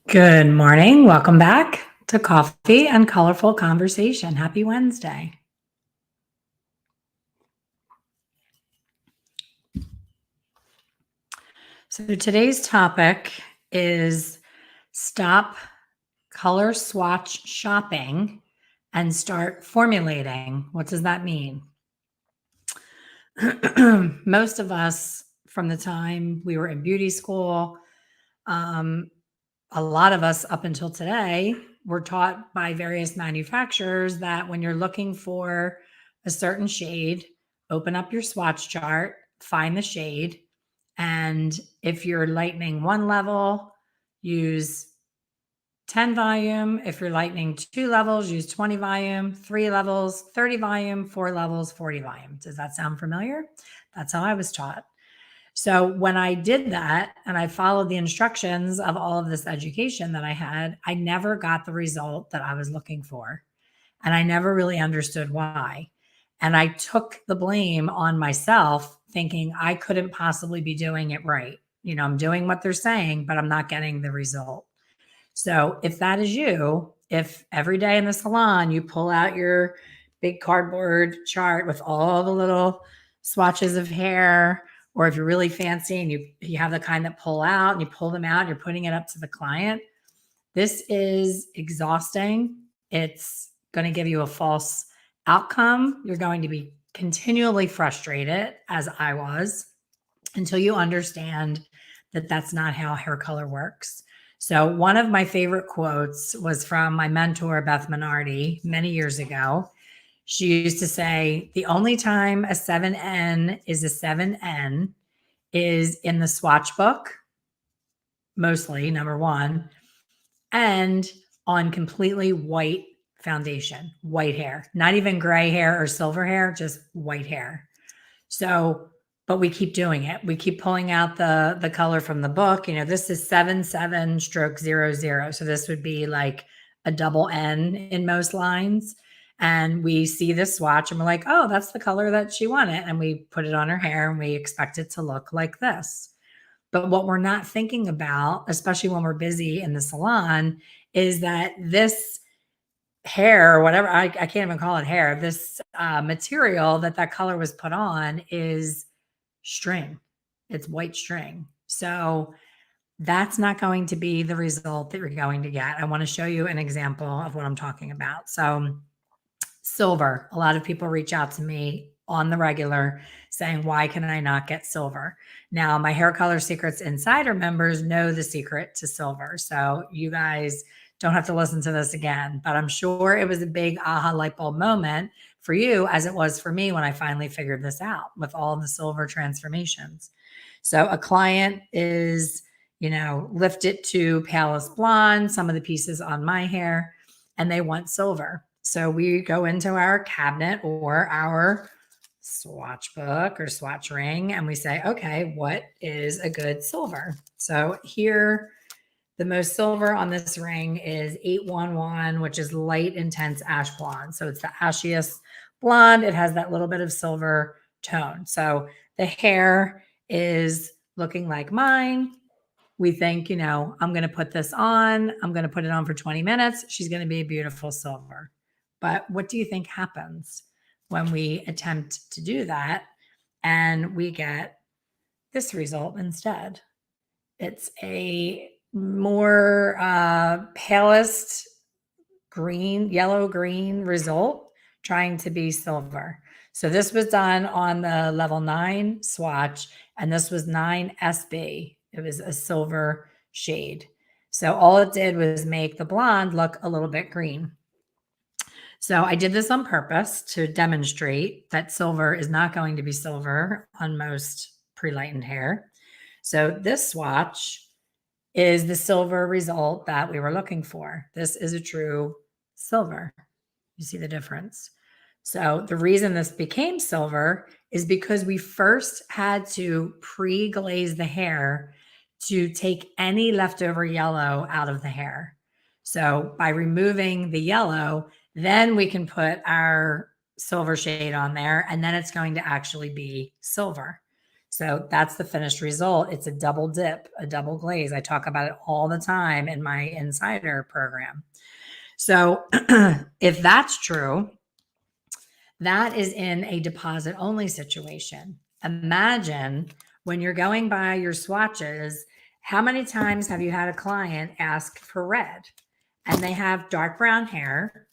Good morning. Welcome back to Coffee and Colorful Conversation. Happy Wednesday. So today's topic is stop color swatch shopping and start formulating. What does that mean? Most of us, from the time we were in beauty school, a lot of us up until today were taught by various manufacturers that when you're looking for a certain shade, open up your swatch chart, find the shade, and if you're lightening one level, use 10 volume. If you're lightening 2 levels, use 20 volume, 3 levels, 30 volume, 4 levels, 40 volume. Does that sound familiar? That's how I was taught. So when I did that and I followed the instructions of all of this education that I had, I never got the result that I was looking for. And I never really understood why. And I took the blame on myself, thinking I couldn't possibly be doing it right. I'm doing what they're saying, but I'm not getting the result. So if that is you, if every day in the salon you pull out your big cardboard chart with all the little swatches of hair, or if you're really fancy and you have the kind that pull out and you pull them out and you're putting it up to the client, this is exhausting. It's going to give you a false outcome. You're going to be continually frustrated, as I was, until you understand that that's not how hair color works. So one of my favorite quotes was from my mentor, Beth Minardi, many years ago. She used to say, the only time a 7N is a 7N is in the swatch book, mostly, number one, and on completely white foundation, white hair, not even gray hair or silver hair, just white hair. So, but we keep doing it. We keep pulling out the color from the book. This is 77/00. So this would be like a double N in most lines. And we see this swatch and we're like, oh, that's the color that she wanted. And we put it on her hair and we expect it to look like this. But what we're not thinking about, especially when we're busy in the salon, is that this hair or whatever, I can't even call it hair, this material that color was put on is string. It's white string. So that's not going to be the result that you're going to get. I want to show you an example of what I'm talking about. So silver, a lot of people reach out to me on the regular saying, why can I not get silver? Now, my Hair Color Secrets Insider members know the secret to silver. So you guys don't have to listen to this again, but I'm sure it was a big aha light bulb moment for you as it was for me when I finally figured this out with all the silver transformations. So a client is, lift it to palest blonde, some of the pieces on my hair, and they want silver. So we go into our cabinet or our swatch book or swatch ring and we say, okay, what is a good silver? So here, the most silver on this ring is 811, which is light intense ash blonde. So it's the ashiest blonde. It has that little bit of silver tone. So the hair is looking like mine. We think, I'm going to put this on. I'm going to put it on for 20 minutes. She's going to be a beautiful silver. But what do you think happens when we attempt to do that and we get this result instead? It's a more palest green, yellow-green result trying to be silver. So this was done on the level 9 swatch, and this was 9 SB. It was a silver shade. So all it did was make the blonde look a little bit green. So I did this on purpose to demonstrate that silver is not going to be silver on most pre-lightened hair. So this swatch is the silver result that we were looking for. This is a true silver. You see the difference? So the reason this became silver is because we first had to pre-glaze the hair to take any leftover yellow out of the hair. So by removing the yellow, then we can put our silver shade on there and then it's going to actually be silver. So that's the finished result. It's a double dip, a double glaze. I talk about it all the time in my insider program. So if that's true, that is in a deposit only situation. Imagine when you're going by your swatches, how many times have you had a client ask for red and they have dark brown hair,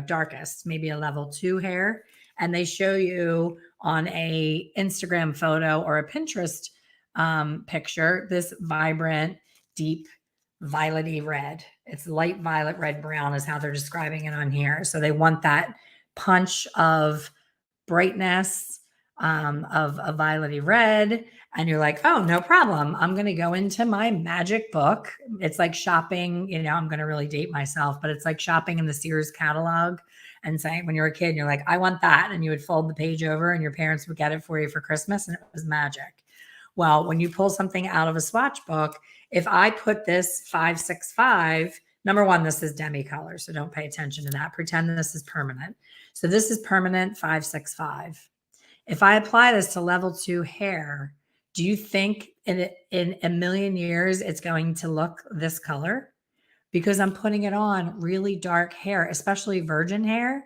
darkest, maybe a level 2 hair, and they show you on a Instagram photo or a Pinterest picture this vibrant, deep violety red. It's light violet, red, brown is how they're describing it on here. So they want that punch of brightness, of a violety red. And you're like, oh, no problem. I'm going to go into my magic book. It's like shopping, I'm going to really date myself, but it's like shopping in the Sears catalog and saying, when you're a kid, you're like, I want that. And you would fold the page over and your parents would get it for you for Christmas. And it was magic. Well, when you pull something out of a swatch book, if I put this 565, number one, this is demi color. So don't pay attention to that. Pretend this is permanent. So this is permanent 565. If I apply this to level 2 hair, do you think in a million years it's going to look this color? Because I'm putting it on really dark hair, especially virgin hair.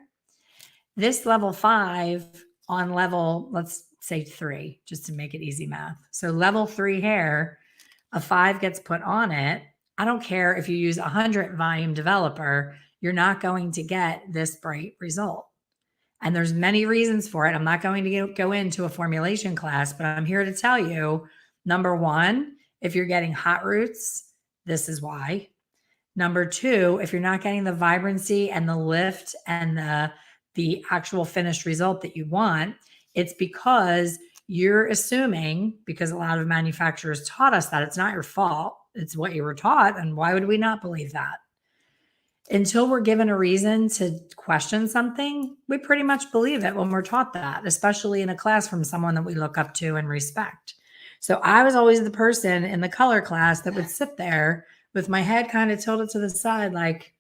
This level 5 on level, let's say 3, just to make it easy math. So level 3 hair, a 5 gets put on it. I don't care if you use 100 volume developer, you're not going to get this bright result. And there's many reasons for it. I'm not going to go into a formulation class, but I'm here to tell you, number one, if you're getting hot roots, this is why. Number two, if you're not getting the vibrancy and the lift and the actual finished result that you want, it's because you're assuming, because a lot of manufacturers taught us that it's not your fault, it's what you were taught. And why would we not believe that? Until we're given a reason to question something, we pretty much believe it when we're taught that, especially in a class from someone that we look up to and respect. So I was always the person in the color class that would sit there with my head kind of tilted to the side, like,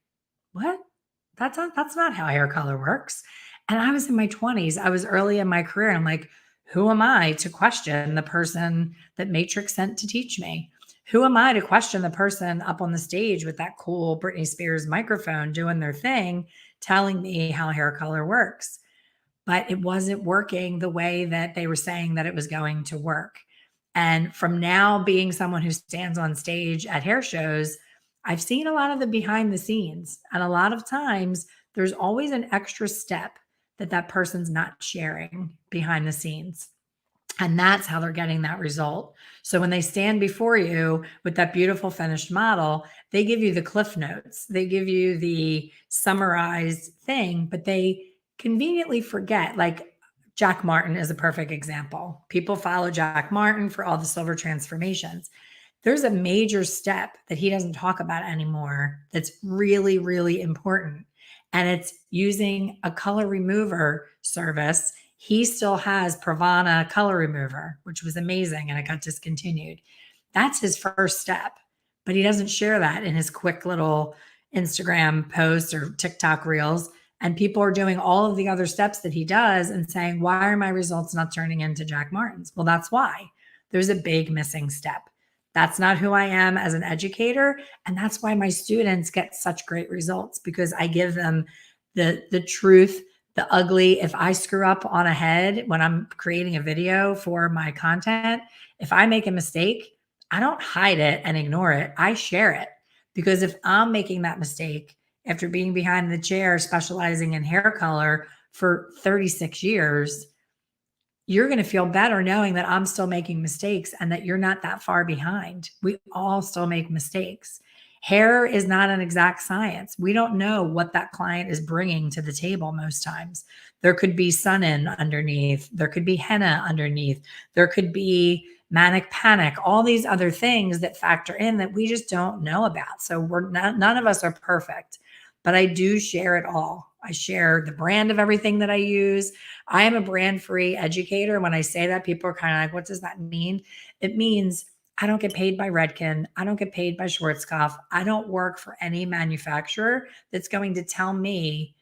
what? That's not how hair color works. And I was in my 20s. I was early in my career. I'm like, who am I to question the person that Matrix sent to teach me? Who am I to question the person up on the stage with that cool Britney Spears microphone doing their thing, telling me how hair color works? But it wasn't working the way that they were saying that it was going to work. And from now being someone who stands on stage at hair shows, I've seen a lot of the behind the scenes. And a lot of times there's always an extra step that person's not sharing behind the scenes. And that's how they're getting that result. So when they stand before you with that beautiful finished model, they give you the cliff notes. They give you the summarized thing, but they conveniently forget. Like Jack Martin is a perfect example. People follow Jack Martin for all the silver transformations. There's a major step that he doesn't talk about anymore that's really, really important. And it's using a color remover service. He still has Pravana color remover, which was amazing, and it got discontinued. That's his first step, but he doesn't share that in his quick little Instagram posts or TikTok reels. And people are doing all of the other steps that he does and saying, why are my results not turning into Jack Martin's? Well, that's why. There's a big missing step. That's not who I am as an educator. And that's why my students get such great results, because I give them the truth, the ugly. If I screw up on a head when I'm creating a video for my content, if I make a mistake, I don't hide it and ignore it. I share it, because if I'm making that mistake after being behind the chair, specializing in hair color for 36 years, you're going to feel better knowing that I'm still making mistakes and that you're not that far behind. We all still make mistakes. Hair is not an exact science. We don't know what that client is bringing to the table most times. There could be sun-in underneath. There could be henna underneath. There could be manic panic, all these other things that factor in that we just don't know about. So none of us are perfect, but I do share it all. I share the brand of everything that I use. I am a brand-free educator. When I say that, people are kind of like, what does that mean? It means I don't get paid by Redken. I don't get paid by Schwarzkopf. I don't work for any manufacturer that's going to tell me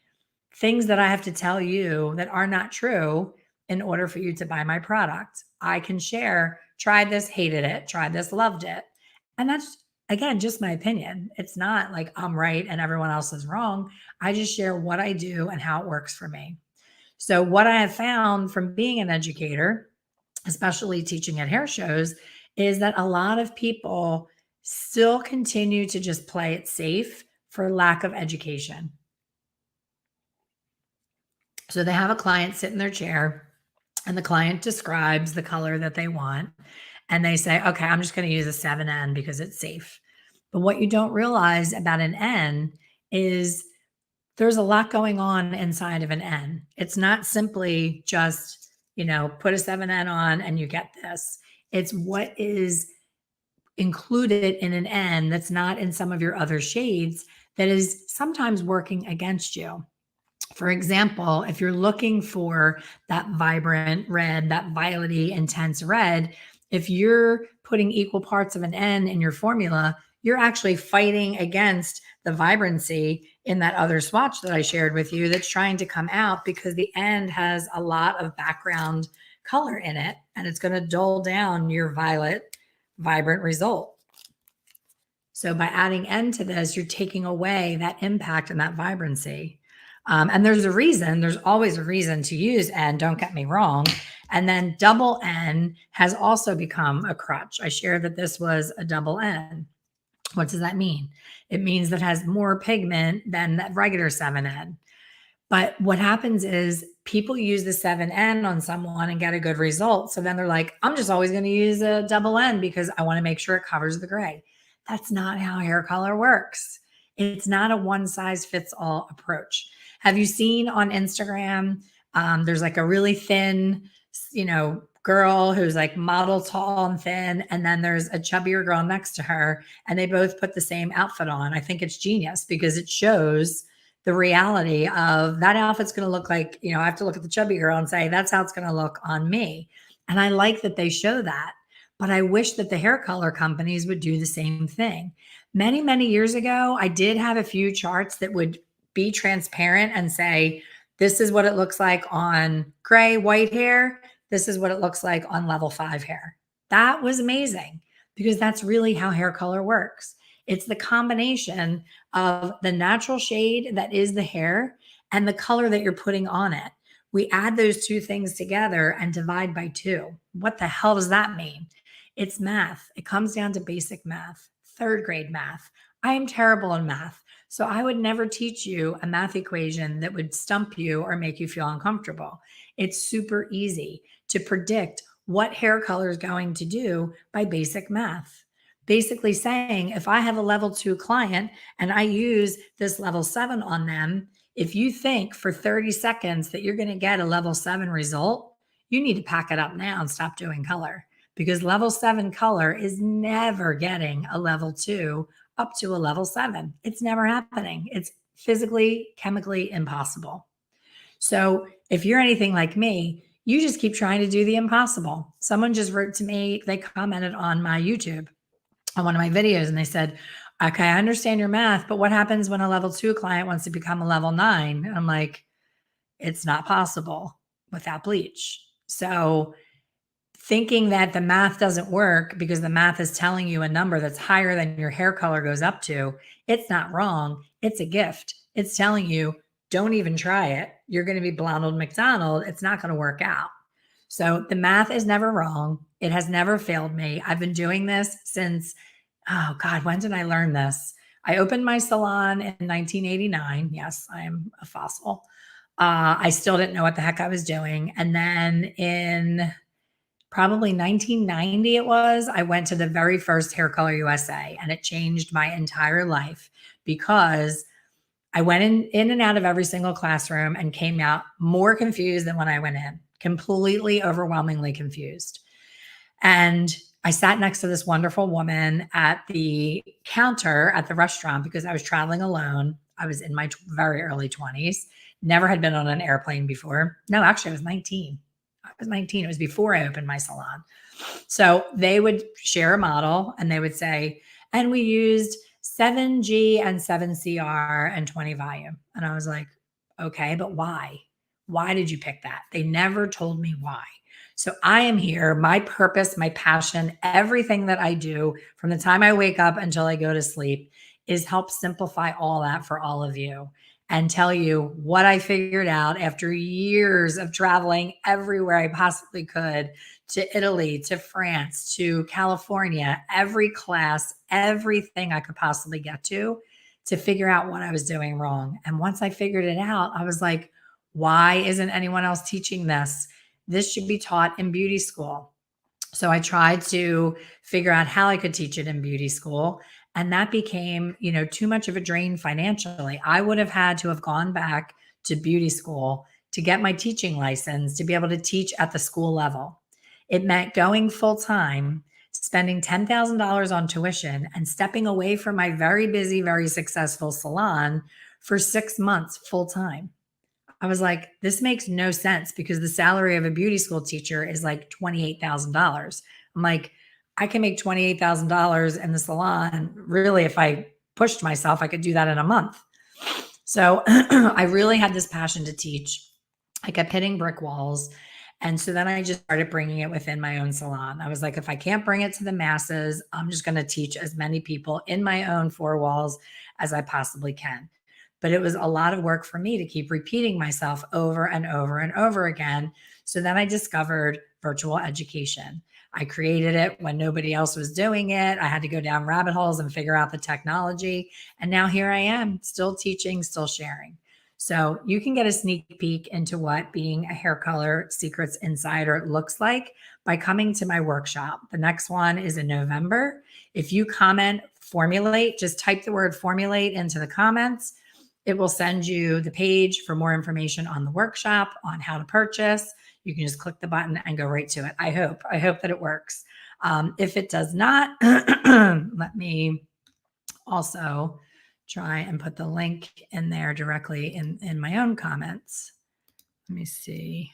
things that I have to tell you that are not true in order for you to buy my product. I can share tried this, hated it, tried this, loved it. And that's, again, just my opinion. It's not like I'm right and everyone else is wrong. I just share what I do and how it works for me. So, what I have found from being an educator, especially teaching at hair shows, is that a lot of people still continue to just play it safe for lack of education. So, they have a client sit in their chair and the client describes the color that they want. And they say, okay, I'm just going to use a 7N because it's safe. But what you don't realize about an N is there's a lot going on inside of an N. It's not simply just, put a 7N on and you get this. It's what is included in an N that's not in some of your other shades that is sometimes working against you. For example, if you're looking for that vibrant red, that violety intense red, if you're putting equal parts of an N in your formula, you're actually fighting against the vibrancy in that other swatch that I shared with you that's trying to come out because the N has a lot of background color in it and it's going to dull down your violet, vibrant result. So by adding N to this, you're taking away that impact and that vibrancy. And there's a reason, there's always a reason to use N, don't get me wrong. And then double N has also become a crutch. I shared that this was a double N. What does that mean? It means that it has more pigment than that regular 7N. But what happens is people use the 7N on someone and get a good result. So then they're like, I'm just always going to use a double N because I want to make sure it covers the gray. That's not how hair color works. It's not a one size fits all approach. Have you seen on Instagram, there's like a really thin, girl who's like model tall and thin. And then there's a chubbier girl next to her and they both put the same outfit on. I think it's genius because it shows the reality of that outfit's going to look like, I have to look at the chubby girl and say, that's how it's going to look on me. And I like that they show that, but I wish that the hair color companies would do the same thing. Many, many years ago, I did have a few charts that would be transparent and say, this is what it looks like on gray, white hair. This is what it looks like on level 5 hair. That was amazing because that's really how hair color works. It's the combination of the natural shade that is the hair and the color that you're putting on it. We add those two things together and divide by 2. What the hell does that mean? It's math. It comes down to basic math, 3rd grade math. I am terrible in math. So I would never teach you a math equation that would stump you or make you feel uncomfortable. It's super easy to predict what hair color is going to do by basic math. Basically saying, if I have a level 2 client and I use this level 7 on them, if you think for 30 seconds that you're going to get a level 7 result, you need to pack it up now and stop doing color because level 7 color is never getting a level 2 up to a level 7. It's never happening. It's physically, chemically impossible. So if you're anything like me, you just keep trying to do the impossible. Someone just wrote to me, they commented on my YouTube on one of my videos and they said, okay, I understand your math, but what happens when a level 2 client wants to become a level 9? And I'm like, it's not possible without bleach. So thinking that the math doesn't work because the math is telling you a number that's higher than your hair color goes up to, it's not wrong. It's a gift. It's telling you, don't even try it. You're going to be Blonde McDonald. It's not going to work out. So the math is never wrong. It has never failed me. I've been doing this since, oh God, when did I learn this? I opened my salon in 1989. Yes, I am a fossil. I still didn't know what the heck I was doing. And then in probably 1990 I went to the very first Hair Color USA and it changed my entire life because I went in and out of every single classroom and came out more confused than when I went in, completely overwhelmingly confused. And I sat next to this wonderful woman at the counter at the restaurant because I was traveling alone. I was in my very early 20s, never had been on an airplane before. No, actually, I was 19. It was before I opened my salon. So they would share a model and they would say, and we used 7G and 7CR and 20 volume. And I was like, okay, but why? Why did you pick that? They never told me why. So I am here, my purpose, my passion, everything that I do from the time I wake up until I go to sleep is help simplify all that for all of you and tell you what I figured out after years of traveling everywhere I possibly could, to Italy, to France, to California, every class, everything I could possibly get to figure out what I was doing wrong. And once I figured it out, I was like, why isn't anyone else teaching this? This should be taught in beauty school. So I tried to figure out how I could teach it in beauty school. And that became, too much of a drain financially. I would have had to have gone back to beauty school to get my teaching license to be able to teach at the school level. It meant going full time, spending $10,000 on tuition, and stepping away from my very busy, very successful salon for 6 months full time. I was like, this makes no sense because the salary of a beauty school teacher is like $28,000. I'm like, I can make $28,000 in the salon. Really, if I pushed myself, I could do that in a month. So I really had this passion to teach. I kept hitting brick walls. And so then I just started bringing it within my own salon. I was like, if I can't bring it to the masses, I'm just going to teach as many people in my own four walls as I possibly can. But it was a lot of work for me to keep repeating myself over and over and over again. So then I discovered virtual education. I created it when nobody else was doing it. I had to go down rabbit holes and figure out the technology. And now here I am, still teaching, still sharing. So you can get a sneak peek into what being a hair color secrets insider looks like by coming to my workshop. The next one is in November. If you comment formulate, just type the word formulate into the comments. It will send you the page for more information on the workshop, on how to purchase. You can just click the button and go right to it. I hope that it works. If it does not, let me also try and put the link in there directly in my own comments. Let me see.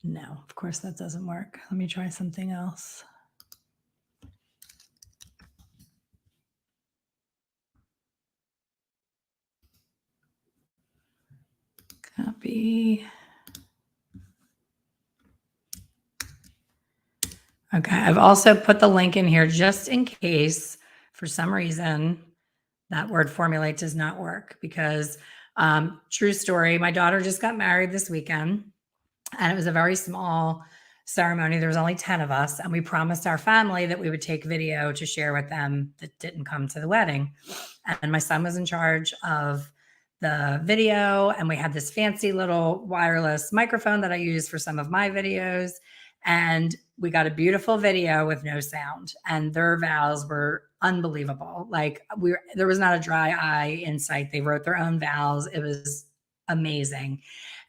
No, of course that doesn't work. Let me try something else. Copy. Okay, I've also put the link in here just in case for some reason that word formulate does not work because true story, my daughter just got married this weekend and it was a very small ceremony. There was only 10 of us and we promised our family that we would take video to share with them that didn't come to the wedding. And my son was in charge of the video and we had this fancy little wireless microphone that I use for some of my videos. And we got a beautiful video with no sound and their vows were unbelievable. Like there was not a dry eye in sight. They wrote their own vows. It was amazing.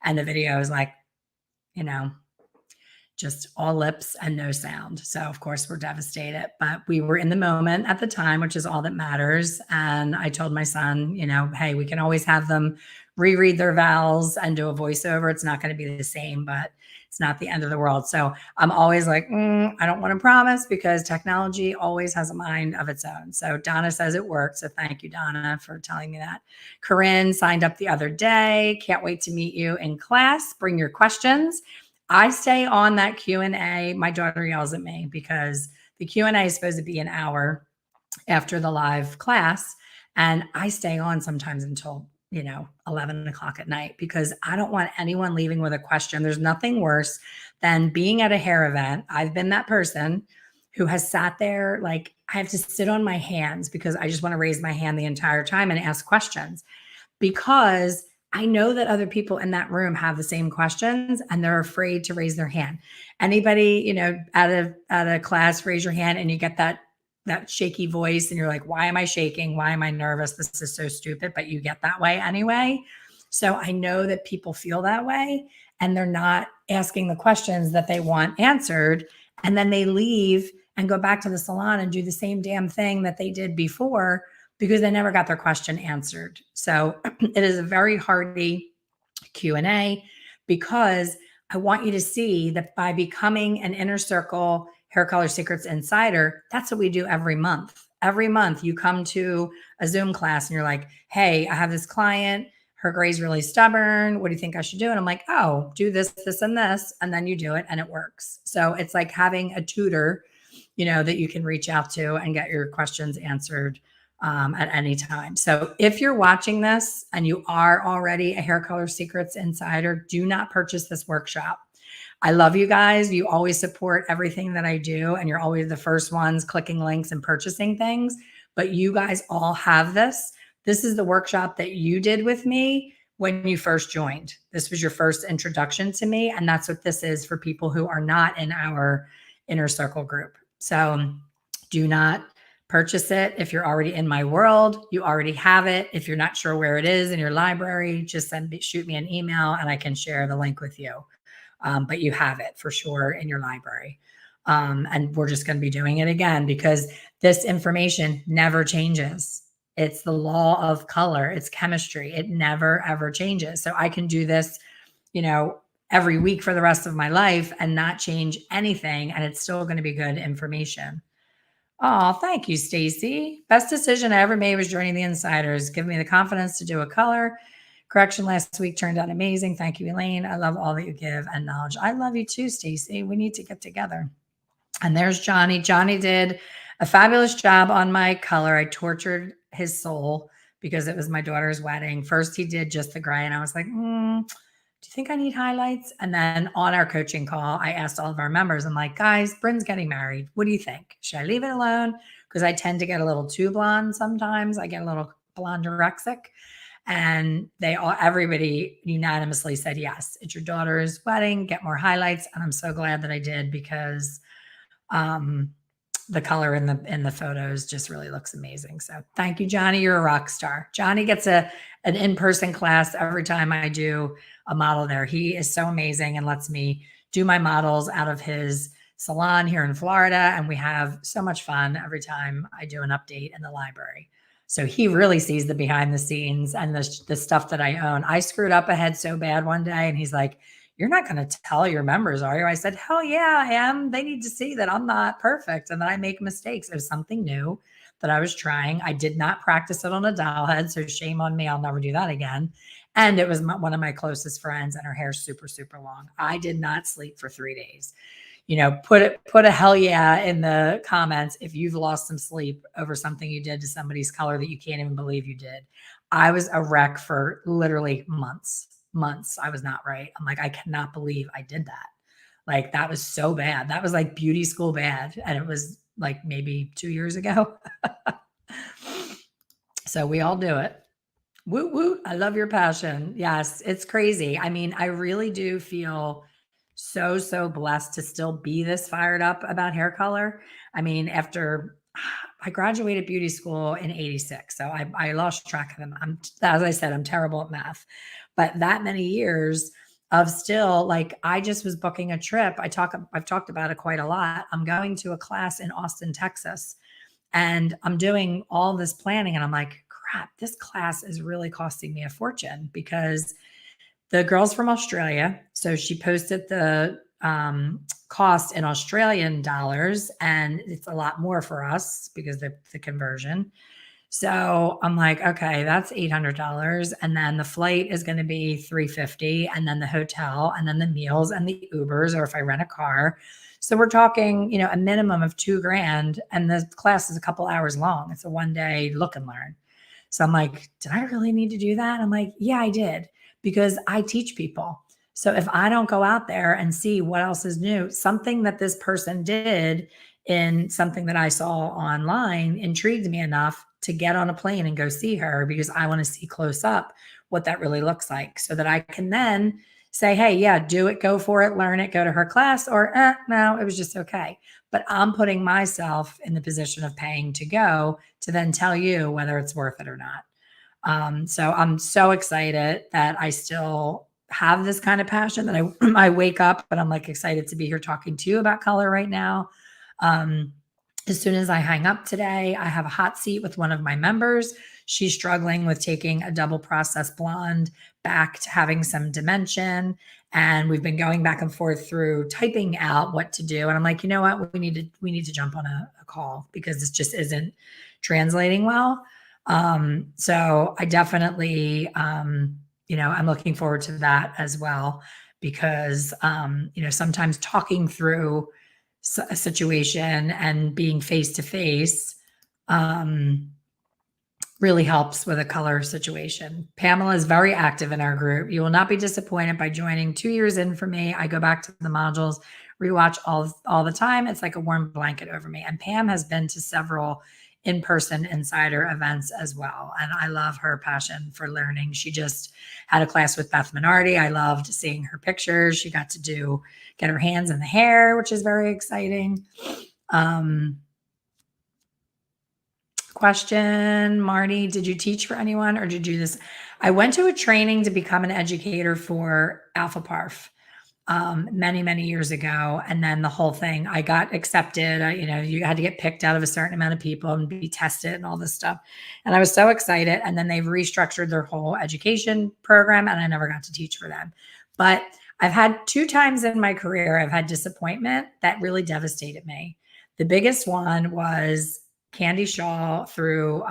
And the video was like, just all lips and no sound. So of course we're devastated, but we were in the moment at the time, which is all that matters. And I told my son, hey, we can always have them reread their vows and do a voiceover. It's not going to be the same, but it's not the end of the world. So I'm always like, I don't want to promise because technology always has a mind of its own. So Donna says it worked. So thank you, Donna, for telling me that. Corinne signed up the other day. Can't wait to meet you in class. Bring your questions. I stay on that Q&A. My daughter yells at me because the Q&A is supposed to be an hour after the live class. And I stay on sometimes until 11 o'clock at night because I don't want anyone leaving with a question. There's nothing worse than being at a hair event. I've been that person who has sat there, like I have to sit on my hands because I just want to raise my hand the entire time and ask questions because I know that other people in that room have the same questions and they're afraid to raise their hand. Anybody, at a class, raise your hand and you get that shaky voice and you're like, why am I shaking? Why am I nervous? This is so stupid, but you get that way anyway. So I know that people feel that way and they're not asking the questions that they want answered. And then they leave and go back to the salon and do the same damn thing that they did before because they never got their question answered. So it is a very hearty Q&A because I want you to see that by becoming an Inner Circle Hair Color Secrets Insider, that's what we do every month. Every month you come to a Zoom class and you're like, hey, I have this client. her gray's really stubborn. What do you think I should do? And I'm like, oh, do this, this, and this. And then you do it and it works. So it's like having a tutor, that you can reach out to and get your questions answered at any time. So if you're watching this and you are already a Hair Color Secrets insider, do not purchase this workshop. I love you guys. You always support everything that I do, and you're always the first ones clicking links and purchasing things. But you guys all have this. This is the workshop that you did with me when you first joined. This was your first introduction to me. And that's what this is for people who are not in our inner circle group. So do not purchase it. If you're already in my world, you already have it. If you're not sure where it is in your library, just shoot me an email and I can share the link with you. But you have it for sure in your library. And we're just going to be doing it again because this information never changes. It's the law of color. It's chemistry. It never, ever changes. So I can do this, every week for the rest of my life and not change anything. And it's still going to be good information. Oh, thank you, Stacy. Best decision I ever made was joining the Insiders. Give me the confidence to do a color correction last week. Turned out amazing. Thank you, Elaine. I love all that you give and knowledge. I love you too, Stacy. We need to get together. And there's Johnny. Johnny did a fabulous job on my color. I tortured his soul because it was my daughter's wedding. First, he did just the gray, and I was like, do you think I need highlights? And then on our coaching call, I asked all of our members, I'm like, guys, Bryn's getting married. What do you think? Should I leave it alone? Because I tend to get a little too blonde sometimes. I get a little blonde anorexic. And everybody unanimously said, yes, it's your daughter's wedding, get more highlights. And I'm so glad that I did because the color in the photos just really looks amazing. So thank you, Johnny. You're a rock star. Johnny gets an in-person class every time I do a model there. He is so amazing and lets me do my models out of his salon here in Florida. And we have so much fun every time I do an update in the library. So he really sees the behind the scenes and the stuff that I own. I screwed up a head so bad one day and he's like, you're not going to tell your members, are you? I said, hell yeah, I am. They need to see that I'm not perfect and that I make mistakes. It was something new that I was trying. I did not practice it on a doll head. So shame on me. I'll never do that again. And it was one of my closest friends and her hair's super, super long. I did not sleep for 3 days. Put a hell yeah in the comments if you've lost some sleep over something you did to somebody's color that you can't even believe you did. I was a wreck for literally months. I was not right. I'm like, I cannot believe I did that. Like, that was so bad. That was like beauty school bad. And it was like maybe 2 years ago. So we all do it. Woot, woot. I love your passion. Yes, it's crazy. I mean, I really do feel so, so blessed to still be this fired up about hair color. I mean, after I graduated beauty school in 86, so I lost track of them. As I said, I'm terrible at math, but that many years of still, like, I just was booking a trip. I've talked about it quite a lot. I'm going to a class in Austin, Texas, and I'm doing all this planning and I'm like, crap, this class is really costing me a fortune because the girl's from Australia. So she posted the cost in Australian dollars, and it's a lot more for us because of the conversion. So I'm like, okay, that's $800. And then the flight is going to be $350, and then the hotel, and then the meals and the Ubers, or if I rent a car. So we're talking, a minimum of $2,000. And the class is a couple hours long. It's a 1-day look and learn. So I'm like, did I really need to do that? I'm like, yeah, I did, because I teach people. So if I don't go out there and see what else is new, something that this person did in something that I saw online intrigued me enough to get on a plane and go see her, because I want to see close up what that really looks like, so that I can then say, hey, yeah, do it, go for it, learn it, go to her class, or no, it was just okay. But I'm putting myself in the position of paying to go to then tell you whether it's worth it or not. So I'm so excited that I still have this kind of passion, that I wake up and I'm like excited to be here talking to you about color right now. As soon as I hang up today, I have a hot seat with one of my members. She's struggling with taking a double process blonde back to having some dimension. And we've been going back and forth through typing out what to do. And I'm like, you know what? We need to jump on a call, because this just isn't translating well. So I definitely I'm looking forward to that as well because, sometimes talking through a situation and being face to face, really helps with a color situation. Pamela is very active in our group. You will not be disappointed by joining 2 years in for me. I go back to the modules, rewatch all the time. It's like a warm blanket over me. And Pam has been to several in-person insider events as well. And I love her passion for learning. She just had a class with Beth Minardi. I loved seeing her pictures. She got to get her hands in the hair, which is very exciting. Question, Marty, did you teach for anyone or did you do this? I went to a training to become an educator for Alpha Parf many, many years ago. And then the whole thing, I got accepted. You had to get picked out of a certain amount of people and be tested and all this stuff. And I was so excited. And then they've restructured their whole education program and I never got to teach for them. But I've had 2 times in my career, I've had disappointment that really devastated me. The biggest one was Candy Shaw through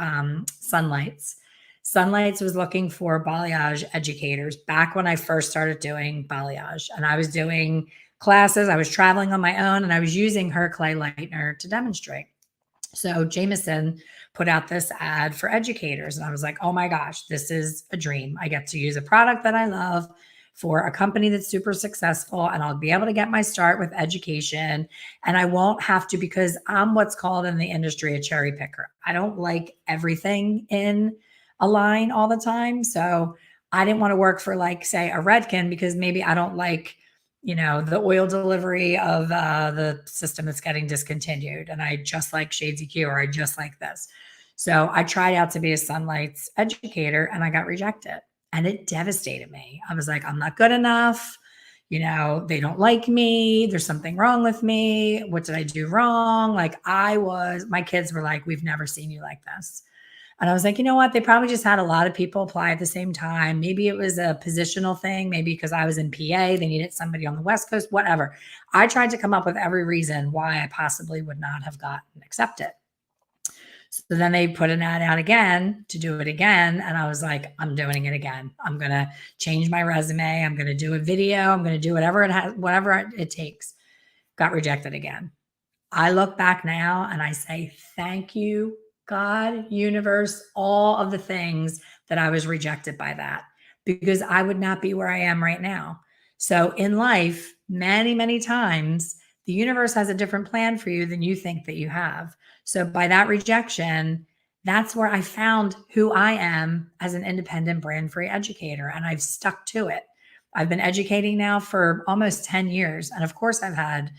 Sunlights. Sunlights was looking for balayage educators back when I first started doing balayage. And I was doing classes, I was traveling on my own, and I was using her clay lightener to demonstrate. So Jameson put out this ad for educators. And I was like, oh my gosh, this is a dream. I get to use a product that I love for a company that's super successful, and I'll be able to get my start with education, and I won't have to, because I'm what's called in the industry a cherry picker. I don't like everything in a line all the time. So I didn't want to work for, like, say, a Redken because maybe I don't like, the oil delivery of the system that's getting discontinued. And I just like Shades EQ, or I just like this. So I tried out to be a Sunlights educator and I got rejected. And it devastated me. I was like, I'm not good enough. They don't like me. There's something wrong with me. What did I do wrong? Like, my kids were like, we've never seen you like this. And I was like, you know what? They probably just had a lot of people apply at the same time. Maybe it was a positional thing. Maybe because I was in PA, they needed somebody on the West Coast, whatever. I tried to come up with every reason why I possibly would not have gotten accepted. So then they put an ad out again to do it again. And I was like, I'm doing it again. I'm going to change my resume. I'm going to do a video. I'm going to do whatever it takes. Got rejected again. I look back now and I say, thank you, God, universe, all of the things that I was rejected by that, because I would not be where I am right now. So in life, many, many times, the universe has a different plan for you than you think that you have. So by that rejection, that's where I found who I am as an independent brand-free educator, and I've stuck to it. I've been educating now for almost 10 years. And of course, I've had,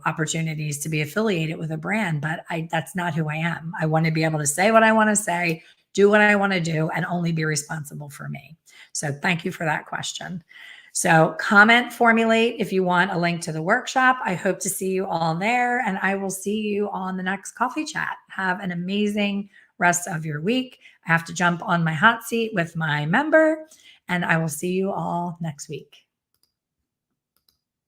opportunities to be affiliated with a brand, but that's not who I am. I want to be able to say what I want to say, do what I want to do, and only be responsible for me. So thank you for that question. So comment, formulate if you want a link to the workshop. I hope to see you all there, and I will see you on the next coffee chat. Have an amazing rest of your week. I have to jump on my hot seat with my member, and I will see you all next week.